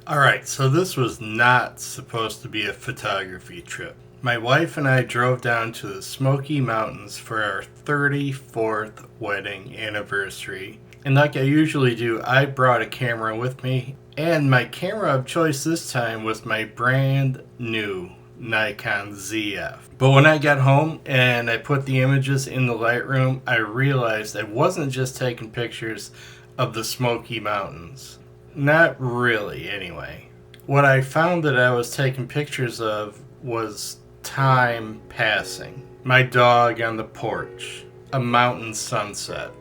Alright, so this was not supposed to be a photography trip. My wife and I drove down to the Smoky Mountains for our 34th wedding anniversary. And like I usually do, I brought a camera with me. And my camera of choice this time was my brand new Nikon ZF. But when I got home and I put the images in the Lightroom, I realized I wasn't just taking pictures of the Smoky Mountains. Not really, anyway. What I found that I was taking pictures of was time passing. My dog on the porch, a mountain sunset,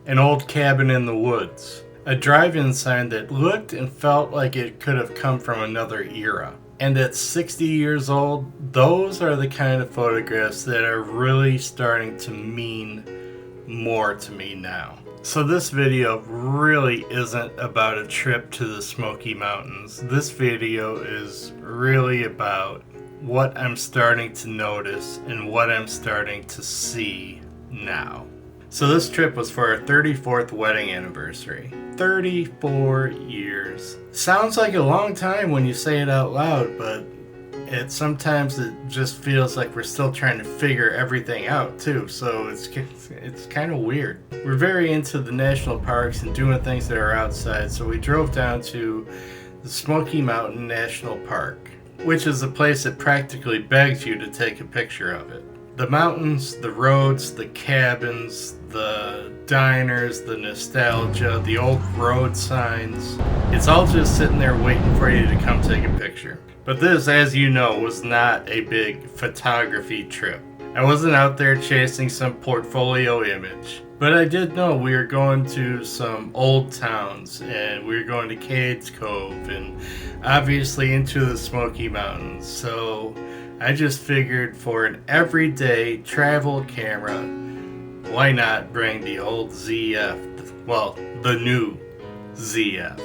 an old cabin in the woods, a drive-in sign that looked and felt like it could have come from another era. And at 60 years old, those are the kind of photographs that are really starting to mean more to me now. So this video really isn't about a trip to the Smoky Mountains. This video is really about what I'm starting to notice and what I'm starting to see now. So this trip was for our 34th wedding anniversary. 34 years. Sounds like a long time when you say it out loud, but sometimes it just feels like we're still trying to figure everything out too, so it's kind of weird. We're very into the national parks and doing things that are outside, so we drove down to the Smoky Mountain National Park, which is a place that practically begs you to take a picture of it. The mountains, the roads, the cabins, the diners, the nostalgia, the old road signs, it's all just sitting there waiting for you to come take a picture. But this, as you know, was not a big photography trip. I wasn't out there chasing some portfolio image. But I did know we were going to some old towns, and we were going to Cades Cove, and obviously into the Smoky Mountains. So I just figured for an everyday travel camera, why not bring the old ZF, well, the new ZF.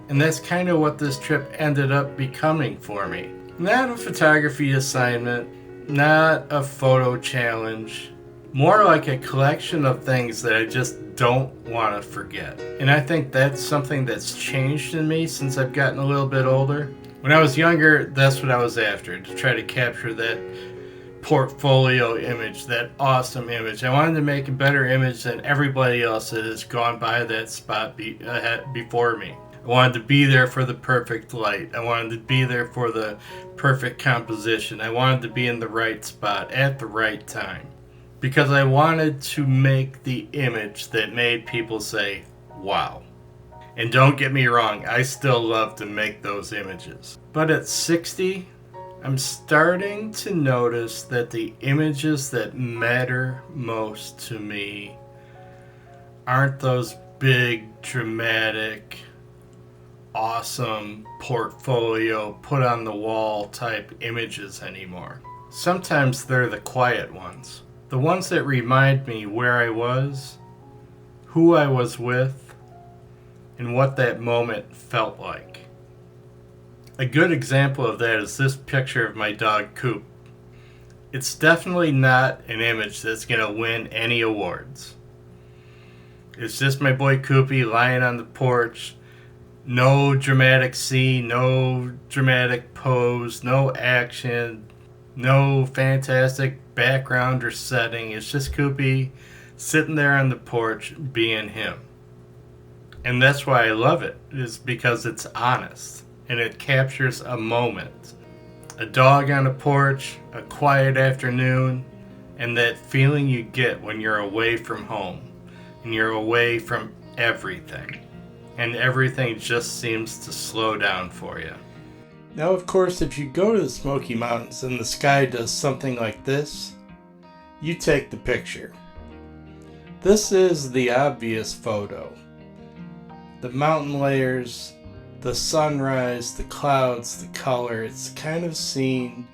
And that's kind of what this trip ended up becoming for me. Not a photography assignment, not a photo challenge, more like a collection of things that I just don't want to forget. And I think that's something that's changed in me since I've gotten a little bit older. When I was younger, that's what I was after, to try to capture that portfolio image, that awesome image. I wanted to make a better image than everybody else that has gone by that spot before me. I wanted to be there for the perfect light. I wanted to be there for the perfect composition. I wanted to be in the right spot at the right time. Because I wanted to make the image that made people say, wow. And don't get me wrong, I still love to make those images. But at 60, I'm starting to notice that the images that matter most to me aren't those big, dramatic, awesome portfolio put on the wall type images anymore. Sometimes they're the quiet ones. The ones that remind me where I was, who I was with, and what that moment felt like. A good example of that is this picture of my dog Coop. It's definitely not an image that's going to win any awards. It's just my boy Coopy lying on the porch. No dramatic scene, no dramatic pose, no action, no fantastic background or setting. It's just Coopy sitting there on the porch being him. And that's why I love it, is because it's honest and it captures a moment. A dog on a porch, a quiet afternoon, and that feeling you get when you're away from home and you're away from everything. And everything just seems to slow down for you. Now, of course, if you go to the Smoky Mountains and the sky does something like this, you take the picture. This is the obvious photo. The mountain layers, the sunrise, the clouds, the color. It's the kind of scene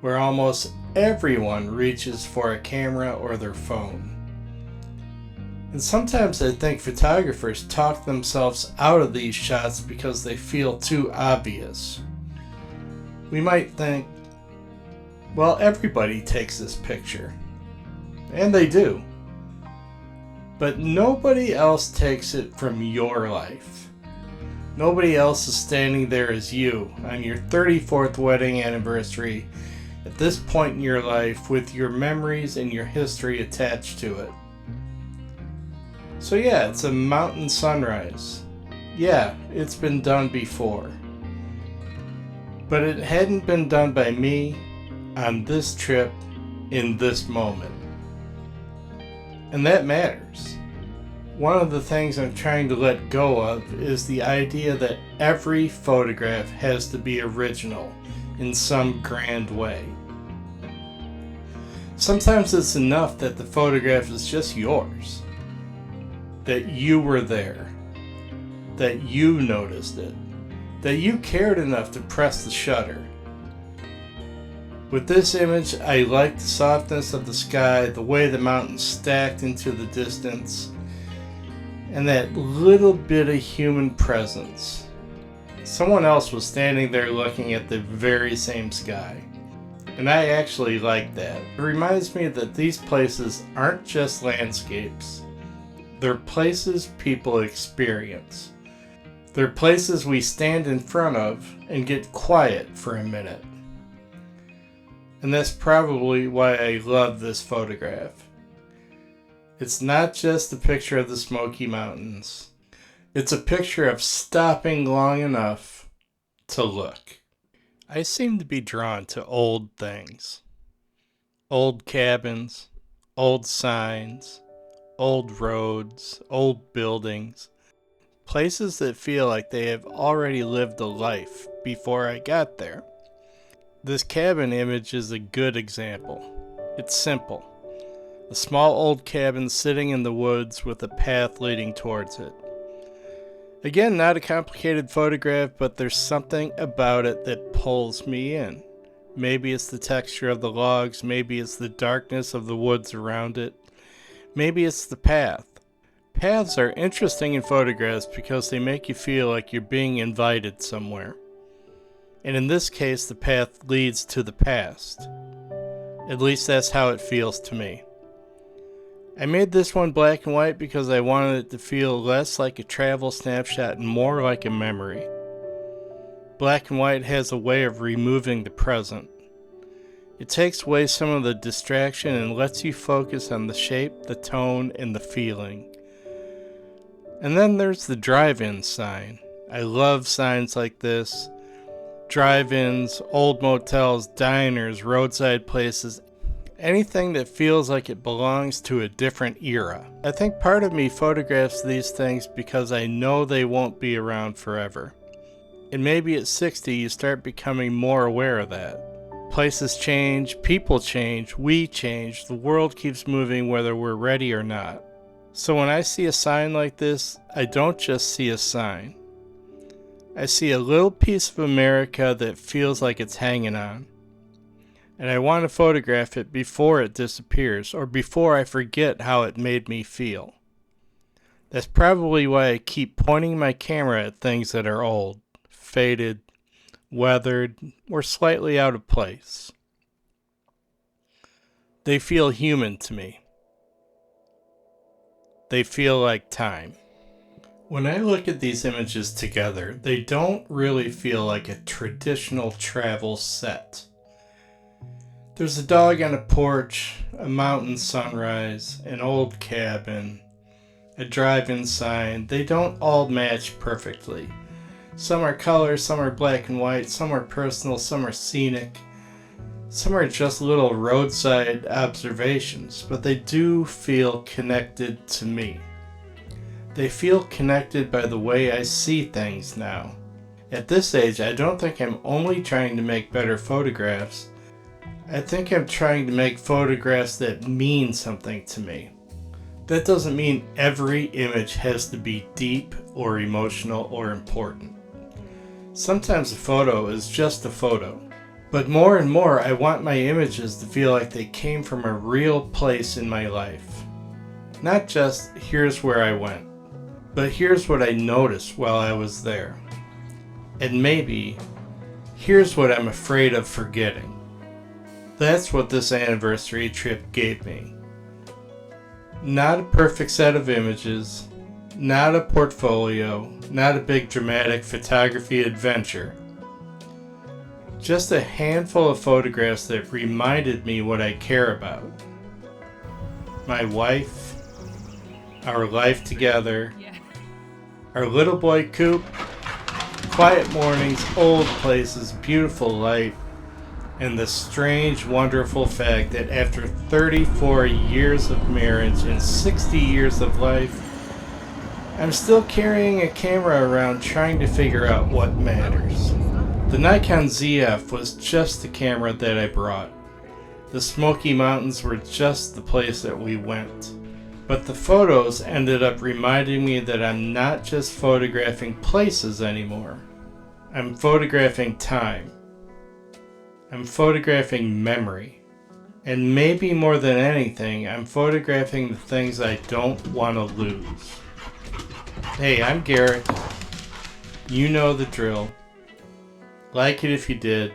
where almost everyone reaches for a camera or their phone. And sometimes I think photographers talk themselves out of these shots because they feel too obvious. We might think, well, everybody takes this picture. And they do. But nobody else takes it from your life. Nobody else is standing there as you on your 34th wedding anniversary at this point in your life with your memories and your history attached to it. So yeah, it's a mountain sunrise. Yeah, it's been done before. But it hadn't been done by me on this trip in this moment. And that matters. One of the things I'm trying to let go of is the idea that every photograph has to be original in some grand way. Sometimes it's enough that the photograph is just yours, that you were there, that you noticed it, that you cared enough to press the shutter. With this image, I like the softness of the sky, the way the mountains stacked into the distance, and that little bit of human presence. Someone else was standing there looking at the very same sky. And I actually like that. It reminds me that these places aren't just landscapes. They're places people experience. They're places we stand in front of and get quiet for a minute. And that's probably why I love this photograph. It's not just a picture of the Smoky Mountains. It's a picture of stopping long enough to look. I seem to be drawn to old things. Old cabins, old signs, old roads, old buildings. Places that feel like they have already lived a life before I got there. This cabin image is a good example. It's simple. A small old cabin sitting in the woods with a path leading towards it. Again, not a complicated photograph, but there's something about it that pulls me in. Maybe it's the texture of the logs, maybe it's the darkness of the woods around it, maybe it's the path. Paths are interesting in photographs because they make you feel like you're being invited somewhere. And in this case, the path leads to the past. At least that's how it feels to me. I made this one black and white because I wanted it to feel less like a travel snapshot and more like a memory. Black and white has a way of removing the present. It takes away some of the distraction and lets you focus on the shape, the tone, and the feeling. And then there's the drive-in sign. I love signs like this. Drive-ins, old motels, diners, roadside places, anything that feels like it belongs to a different era. I think part of me photographs these things because I know they won't be around forever. And maybe at 60 you start becoming more aware of that. Places change, people change, we change, the world keeps moving whether we're ready or not. So when I see a sign like this, I don't just see a sign. I see a little piece of America that feels like it's hanging on. And I want to photograph it before it disappears, or before I forget how it made me feel. That's probably why I keep pointing my camera at things that are old, faded, weathered, or slightly out of place. They feel human to me. They feel like time. When I look at these images together, they don't really feel like a traditional travel set. There's a dog on a porch, a mountain sunrise, an old cabin, a drive-in sign. They don't all match perfectly. Some are color, some are black and white, some are personal, some are scenic. Some are just little roadside observations, but they do feel connected to me. They feel connected by the way I see things now. At this age, I don't think I'm only trying to make better photographs. I think I'm trying to make photographs that mean something to me. That doesn't mean every image has to be deep or emotional or important. Sometimes a photo is just a photo. But more and more, I want my images to feel like they came from a real place in my life. Not just, here's where I went. But here's what I noticed while I was there. And maybe, here's what I'm afraid of forgetting. That's what this anniversary trip gave me. Not a perfect set of images, not a portfolio, not a big dramatic photography adventure. Just a handful of photographs that reminded me what I care about. My wife, our life together, our little boy Coop, quiet mornings, old places, beautiful light, and the strange, wonderful fact that after 34 years of marriage and 60 years of life, I'm still carrying a camera around trying to figure out what matters. The Nikon ZF was just the camera that I brought. The Smoky Mountains were just the place that we went. But the photos ended up reminding me that I'm not just photographing places anymore. I'm photographing time. I'm photographing memory. And maybe more than anything, I'm photographing the things I don't want to lose. Hey, I'm Garrick. You know the drill. Like it if you did.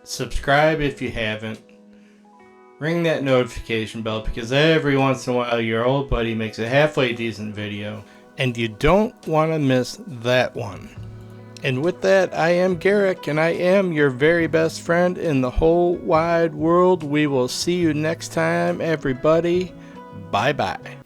Subscribe if you haven't. Ring that notification bell because every once in a while your old buddy makes a halfway decent video and you don't want to miss that one. And with that, I am Garrick, and I am your very best friend in the whole wide world. We will see you next time, everybody. Bye-bye.